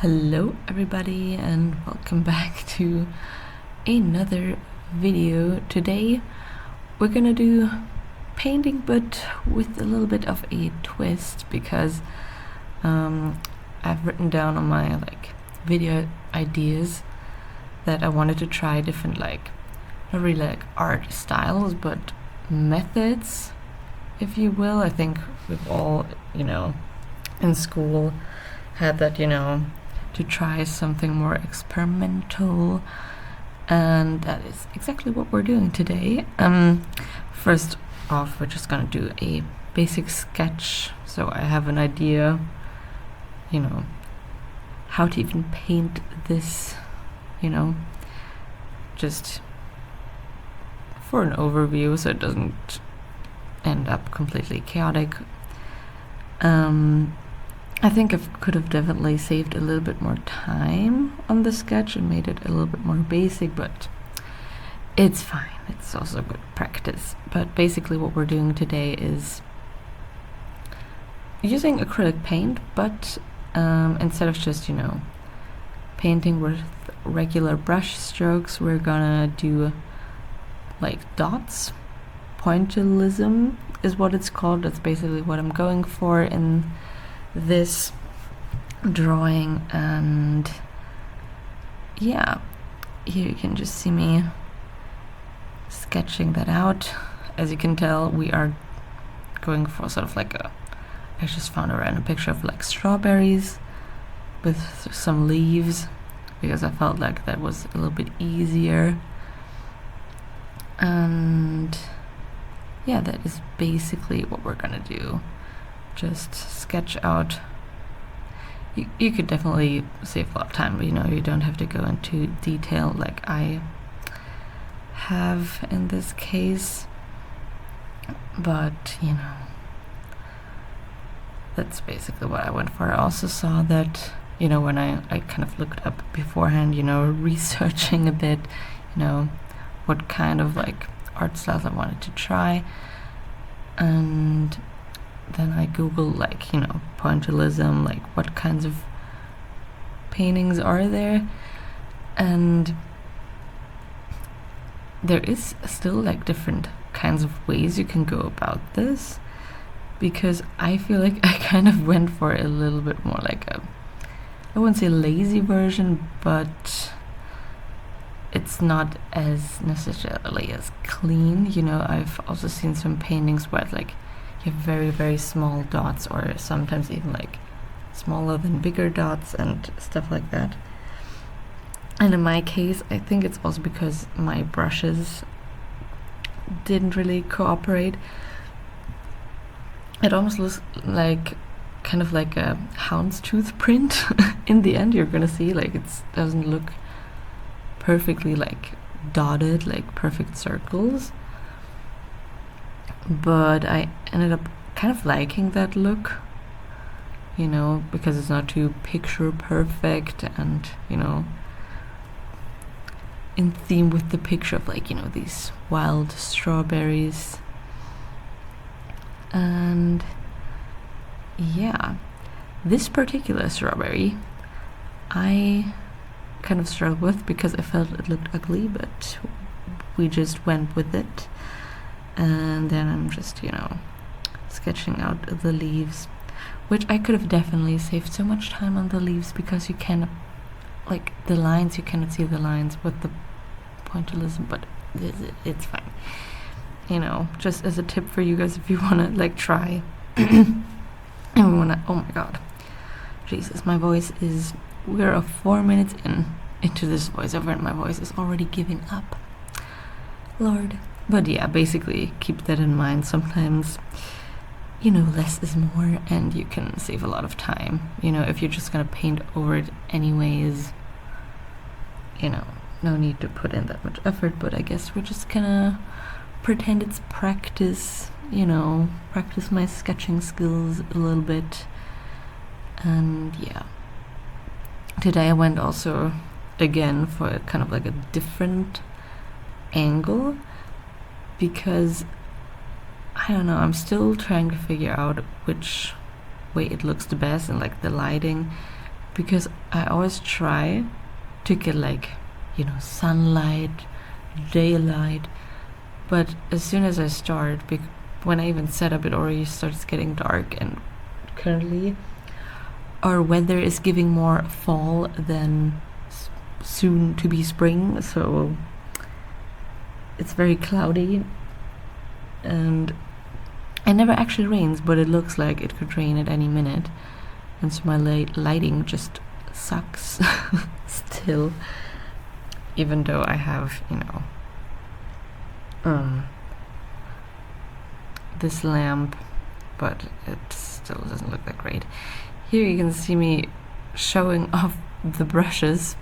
Hello everybody and welcome back to another video. Today we're gonna do painting, but with a little bit of a twist, because I've written down on my video ideas that I wanted to try different not really art styles but methods, if you will. I think we've all in school had that, to try something more experimental, and that is exactly what we're doing today. First off, we're just gonna do a basic sketch, so I have an idea, how to even paint this, just for an overview so it doesn't end up completely chaotic. I think I could have definitely saved a little bit more time on the sketch and made it a little bit more basic, but it's fine. It's also good practice. But basically what we're doing today is using acrylic paint, but instead of just, painting with regular brush strokes, we're gonna do dots. Pointillism is what it's called. That's basically what I'm going for in this drawing. And yeah, here you can just see me sketching that out. As you can tell, we are going for sort of I just found a random picture of strawberries with some leaves, because I felt like that was a little bit easier. And yeah, that is basically what we're gonna do. Just sketch out. You could definitely save a lot of time, but you don't have to go into detail like I have in this case. But that's basically what I went for. I also saw that, when I kind of looked up beforehand, researching a bit, what kind of art styles I wanted to try, and then I googled pointillism, what kinds of paintings are there, and there is still different kinds of ways you can go about this, because I feel like I kind of went for a little bit more I wouldn't say lazy version, but it's not as necessarily as clean. I've also seen some paintings where it's you have very, very small dots, or sometimes even smaller than bigger dots and stuff like that. And in my case, I think it's also because my brushes didn't really cooperate. It almost looks kind of like a houndstooth print. In the end, you're gonna see it doesn't look perfectly dotted, perfect circles. But I ended up kind of liking that look, because it's not too picture perfect, and in theme with the picture of these wild strawberries. And yeah, this particular strawberry I kind of struggled with because I felt it looked ugly, but we just went with it. And then I'm just sketching out the leaves, which I could have definitely saved so much time on the leaves, because you can the lines, you cannot see the lines with the pointillism, but it's fine. Just as a tip for you guys, if you want to try and we want to, oh my god, Jesus, my voice is, we're 4 minutes into this voiceover and my voice is already giving up, Lord. But yeah, basically keep that in mind. Sometimes less is more, and you can save a lot of time. If you're just gonna paint over it anyways, no need to put in that much effort. But I guess we're just gonna pretend it's practice, practice my sketching skills a little bit. And yeah, today I went also again for kind of a different angle, because I don't know, I'm still trying to figure out which way it looks the best and the lighting, because I always try to get like, sunlight, daylight, but as soon as I start, when I even set up, it already starts getting dark, and currently our weather is giving more fall than soon to be spring, so it's very cloudy, and it never actually rains, but it looks like it could rain at any minute, and so my lighting just sucks still, even though I have this lamp, but it still doesn't look that great. Here you can see me showing off the brushes.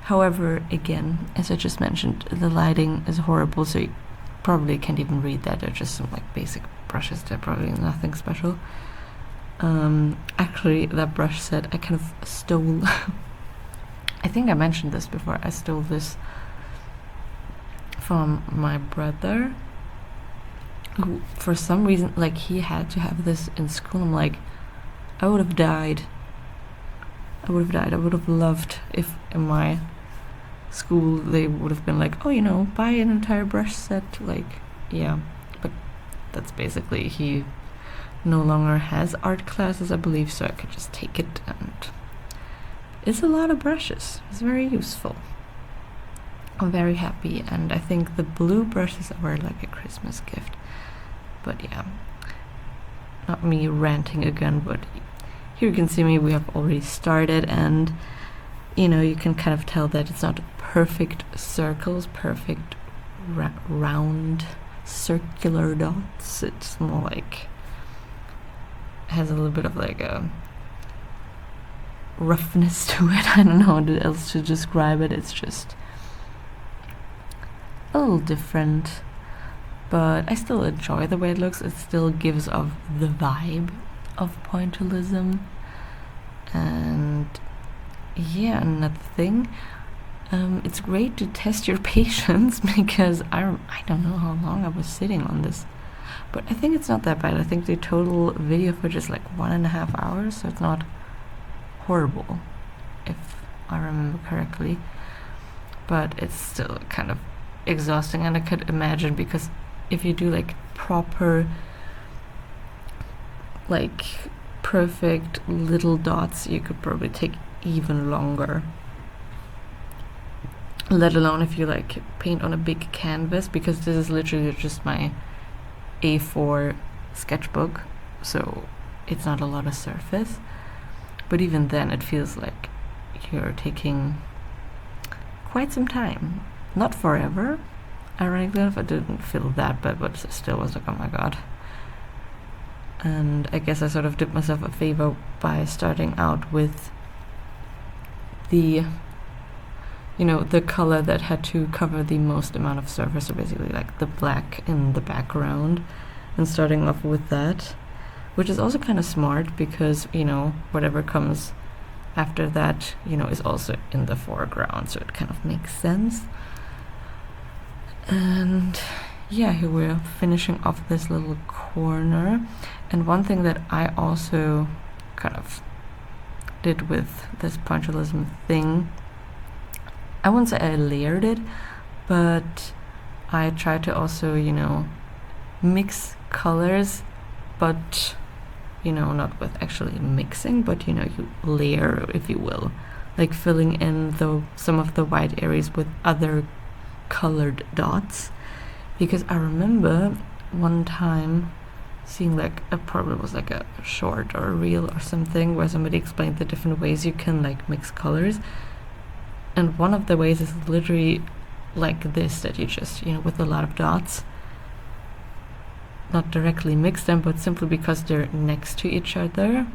However, again, as I just mentioned, the lighting is horrible, so you probably can't even read that. They're just some like basic brushes. They're probably nothing special. Actually, that brush set I kind of stole. I think I mentioned this before. I stole this from my brother, who for some reason, like, he had to have this in school. I'm like, I would have died. I would have loved if in my school they would have been like, oh, buy an entire brush set. Like, yeah, but that's basically, he no longer has art classes, I believe, so I could just take it, and it's a lot of brushes. It's very useful. I'm very happy, and I think the blue brushes were like a Christmas gift. But yeah, not me ranting again, but here you can see me, we have already started, and you can kind of tell that it's not perfect circles, perfect round circular dots. It's more like, has a little bit of like a roughness to it. I don't know how else to describe it. It's just a little different, but I still enjoy the way it looks. It still gives off the vibe of pointillism. And yeah, another thing, it's great to test your patience, because I don't know how long I was sitting on this, but I think it's not that bad. I think the total video footage is like 1.5 hours, so it's not horrible, if I remember correctly, but it's still kind of exhausting. And I could imagine, because if you do like proper, like perfect little dots, you could probably take even longer, let alone if you like paint on a big canvas, because this is literally just my A4 sketchbook, so it's not a lot of surface, but even then it feels like you're taking quite some time. Not forever, ironically enough. I didn't feel that bad, but it still was like, oh my god. And I guess I sort of did myself a favor by starting out with the the color that had to cover the most amount of surface, so basically like the black in the background, and starting off with that, which is also kind of smart, because whatever comes after that is also in the foreground, so it kind of makes sense. And yeah, here we're finishing off this little corner. And one thing that I also kind of did with this pointillism thing, I wouldn't say I layered it, but I tried to also mix colors, but not with actually mixing, but you layer, if you will, like filling in some of the white areas with other colored dots. Because I remember one time seeing like probably was like a short or a reel or something, where somebody explained the different ways you can like mix colors, and one of the ways is literally like this, that you just with a lot of dots, not directly mix them, but simply because they're next to each other,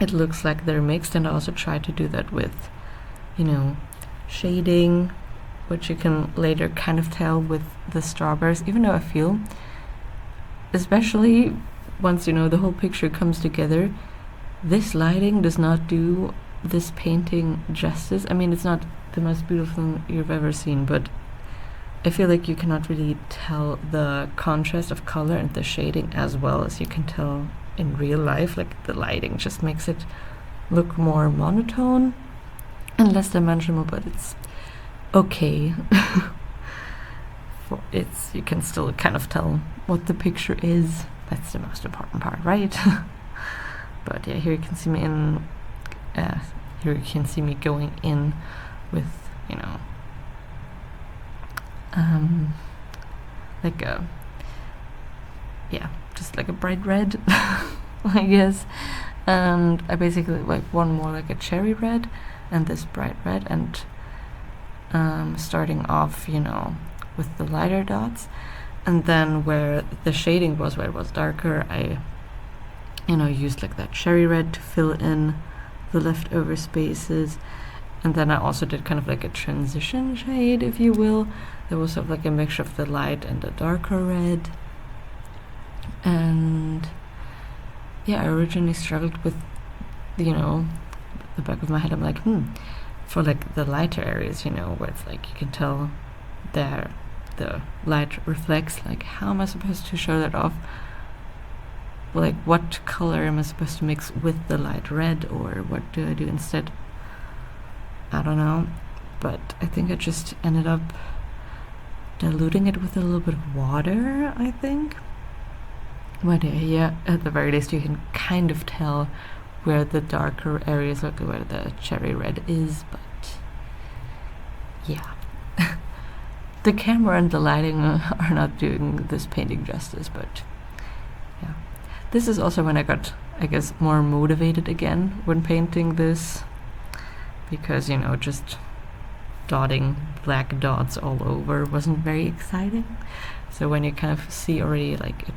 it looks like they're mixed. And I also try to do that with shading, which you can later kind of tell with the strawberries, even though I feel, especially once the whole picture comes together, this lighting does not do this painting justice. I mean, it's not the most beautiful thing you've ever seen, but I feel like you cannot really tell the contrast of color and the shading as well as you can tell in real life. Like, the lighting just makes it look more monotone, and less dimensional, but it's okay. You can still kind of tell what the picture is. That's the most important part, right? But yeah, here you can see me in. Here you can see me going in with, you know, like a, yeah, just like a bright red, I guess. And I basically like one more like a cherry red and this bright red, and starting off, you know, with the lighter dots, and then where the shading was, where it was darker, I, you know, used like that cherry red to fill in the leftover spaces. And then I also did kind of like a transition shade, if you will. There was sort of like a mixture of the light and the darker red. And yeah, I originally struggled with, you know, the back of my head. I'm like, for like the lighter areas, you know, where it's like you can tell there the light reflects, like how am I supposed to show that off? Like what color am I supposed to mix with the light red, or what do I do instead? I don't know, but I think I just ended up diluting it with a little bit of water, I think. But yeah, at the very least you can kind of tell where the darker areas, like where the cherry red is, but yeah. The camera and the lighting are not doing this painting justice, but yeah. This is also when I got, I guess, more motivated again when painting this, because, you know, just dotting black dots all over wasn't very exciting. So when you kind of see already like it,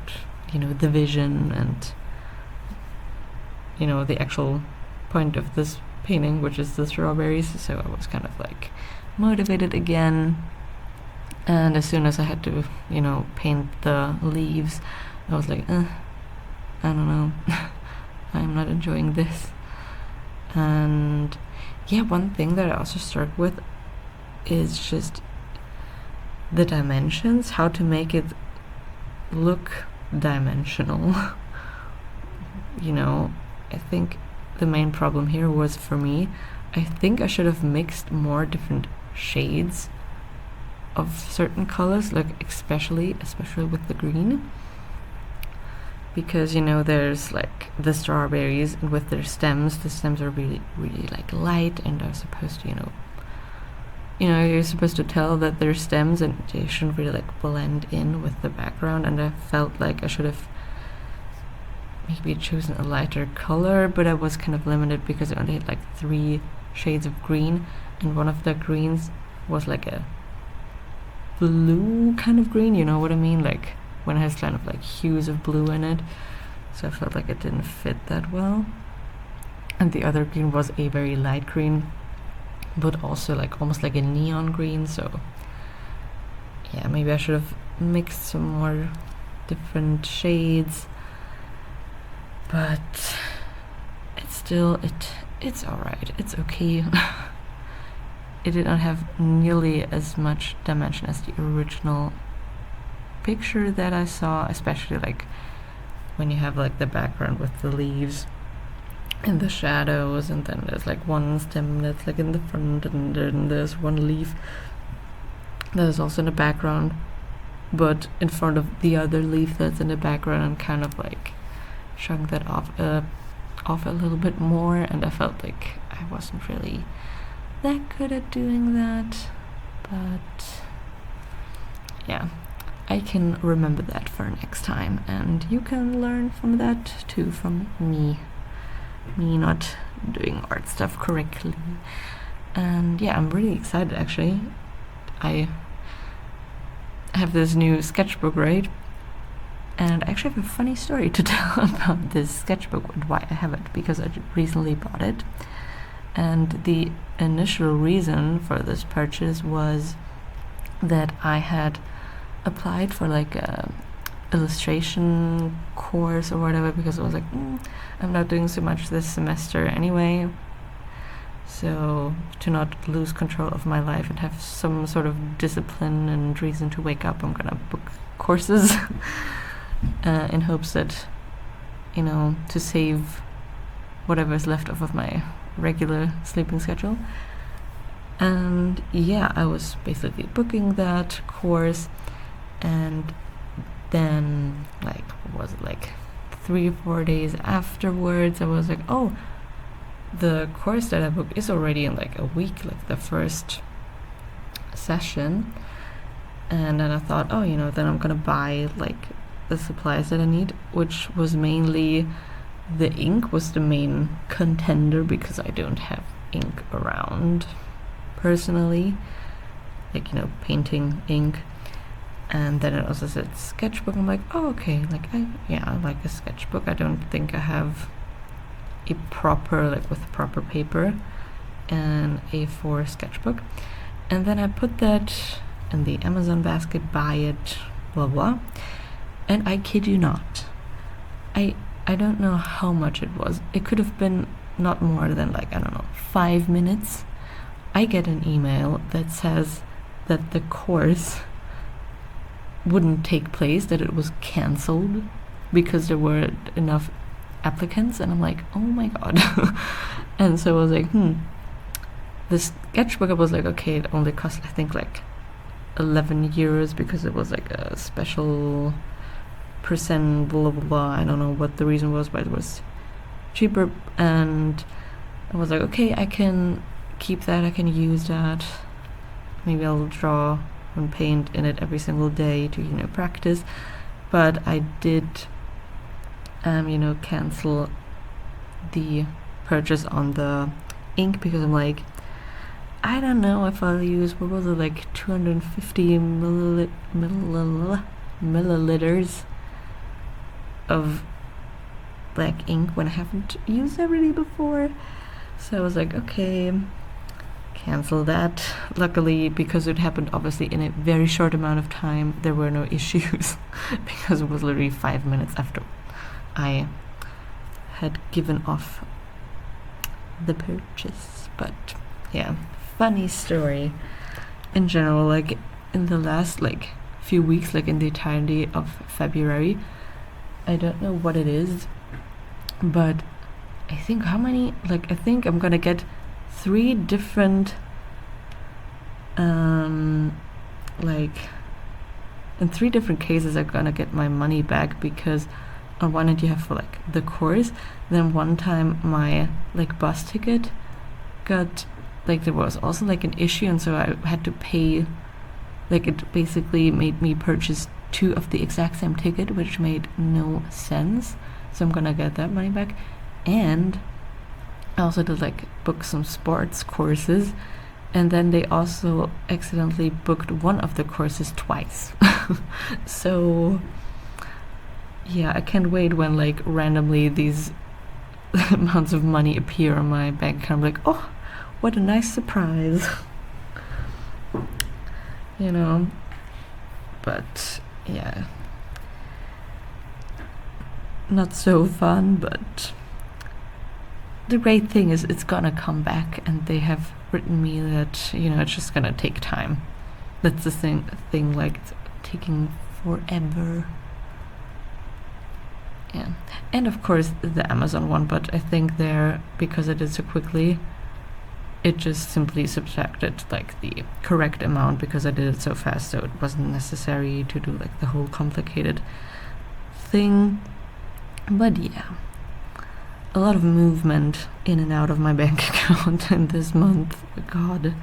you know, the vision and, you know, the actual point of this painting, which is the strawberries, so I was kind of like motivated again. And as soon as I had to, you know, paint the leaves, I was like, I don't know, I'm not enjoying this. And yeah, one thing that I also start with is just the dimensions, how to make it look dimensional. You know, I think the main problem here was, for me, I think I should have mixed more different shades of certain colors, like especially with the green, because, you know, there's like the strawberries, and with their stems, the stems are really like light, and are supposed to, you know, you're supposed to tell that they're stems, and they shouldn't really like blend in with the background. And I felt like I should have maybe chosen a lighter color, but I was kind of limited because I only had like 3 shades of green, and one of the greens was like a blue kind of green, you know what I mean, like when it has kind of like hues of blue in it. So I felt like it didn't fit that well. And the other green was a very light green, but also like almost like a neon green. So yeah, maybe I should have mixed some more different shades, but it's still, it's alright, it's okay. It did not have nearly as much dimension as the original picture that I saw, especially like when you have like the background with the leaves and the shadows, and then there's like one stem that's like in the front, and then there's one leaf that is also in the background, but in front of the other leaf that's in the background, and kind of like showing that off a little bit more. And I felt like I wasn't really that good at doing that, but yeah, I can remember that for next time, and you can learn from that too, from me not doing art stuff correctly. And yeah, I'm really excited actually. I have this new sketchbook, right? And I actually have a funny story to tell about this sketchbook and why I have it, because I recently bought it. And the initial reason for this purchase was that I had applied for like a illustration course or whatever, because I was like, I'm not doing so much this semester anyway, so to not lose control of my life and have some sort of discipline and reason to wake up, I'm gonna book courses in hopes that, you know, to save whatever is left of my regular sleeping schedule. And yeah, I was basically booking that course, and then like, what was it, like 3 or 4 days afterwards, I was like, oh, the course that I booked is already in like a week, like the first session. And then I thought, oh, you know, then I'm gonna buy like the supplies that I need, which was mainly the ink was the main contender, because I don't have ink around personally, like, you know, painting ink. And then it also said sketchbook. I'm like, oh, okay, like I like a sketchbook. I don't think I have a proper, like with proper paper, and A4 sketchbook. And then I put that in the Amazon basket, buy it, blah blah. And I kid you not, I don't know how much it was. It could have been not more than like, I don't know, 5 minutes. I get an email that says that the course wouldn't take place, that it was cancelled because there weren't enough applicants. And I'm like, oh my god. And so I was like, the sketchbook, I was like, okay, it only cost, I think, like 11 euros, because it was like a special percent, blah blah blah. I don't know what the reason was, but it was cheaper. And I was like, okay, I can keep that, I can use that. Maybe I'll draw and paint in it every single day to, you know, practice. But I did you know, cancel the purchase on the ink, because I'm like, I don't know if I'll use, what was it, like 250 milliliters of black ink when I haven't used that really before. So I was like, okay, cancel that. Luckily, because it happened obviously in a very short amount of time, there were no issues because it was literally 5 minutes after I had given off the purchase. But yeah, funny story in general. Like in the last like few weeks, like in the entirety of February, I don't know what it is, but I think how many, like I think I'm gonna get 3 different like in 3 different cases I'm gonna get my money back, because on one hand you have for like the course, then one time my like bus ticket got, like there was also like an issue, and so I had to pay, like it basically made me purchase 2 of the exact same ticket, which made no sense. So I'm gonna get that money back. And I also did like book some sports courses, and then they also accidentally booked one of the courses twice. So yeah, I can't wait when like randomly these amounts of money appear on my bank account. I'm like, oh, what a nice surprise. You know, but yeah, not so fun. But the great thing is it's gonna come back, and they have written me that, you know, it's just gonna take time. That's the thing, like it's taking forever. Yeah, and of course the Amazon one, but I think there, because I did so quickly, it just simply subtracted like the correct amount because I did it so fast, so it wasn't necessary to do like the whole complicated thing. But yeah, a lot of movement in and out of my bank account in this month. God,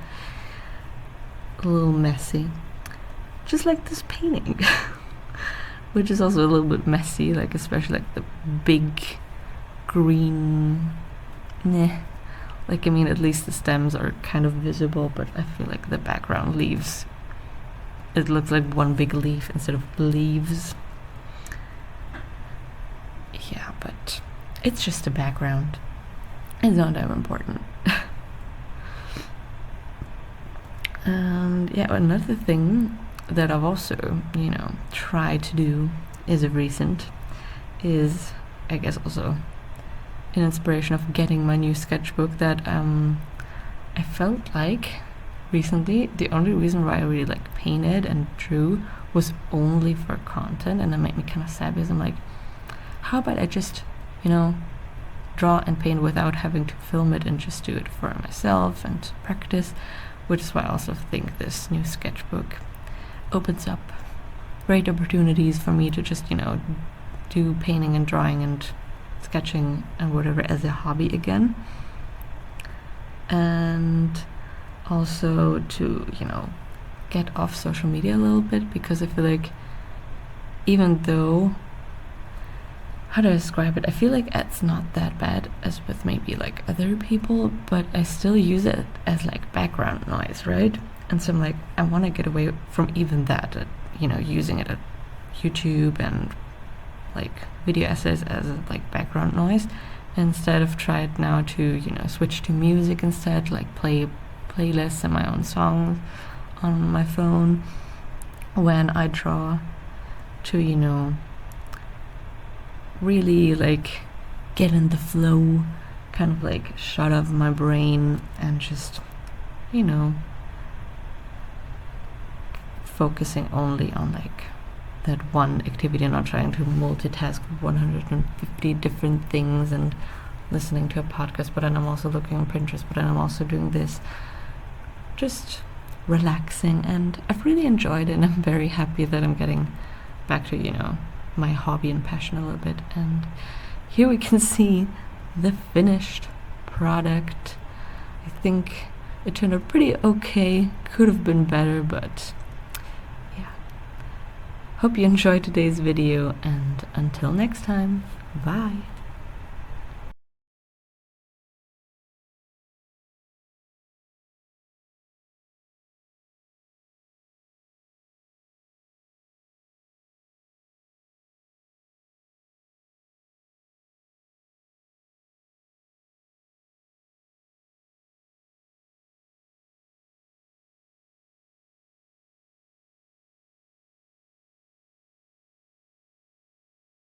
a little messy, just like this painting. Which is also a little bit messy, like especially like the big green, like I mean, at least the stems are kind of visible, but I feel like the background leaves, it looks like one big leaf instead of leaves. Yeah, but it's just a background, it's not that important. And yeah, another thing that I've also, you know, tried to do as of recent is, I guess, also an inspiration of getting my new sketchbook, that I felt like recently the only reason why I really like painted and drew was only for content, and that made me kind of sad, because I'm like, how about I just, you know, draw and paint without having to film it and just do it for myself and practice. which is why I also think this new sketchbook opens up great opportunities for me to just, do painting and drawing and sketching and whatever as a hobby again. And also to, get off social media a little bit, because I feel like even though, how do I describe it? I feel like it's not that bad as with maybe like other people, but I still use it as like background noise, right? And so I'm like, I want to get away from even that, using it at YouTube and like video essays as like background noise. Instead of tried now to, switch to music instead, like play playlists and my own songs on my phone when I draw, to, really like get in the flow, kind of like shut off my brain and just, focusing only on like that one activity, not trying to multitask 150 different things and listening to a podcast, but then I'm also looking on Pinterest, but then I'm also doing this, just relaxing. And I've really enjoyed it, and I'm very happy that I'm getting back to, my hobby and passion a little bit. And here we can see the finished product. I think it turned out pretty okay, could have been better, but yeah. Hope you enjoyed today's video, and until next time, bye.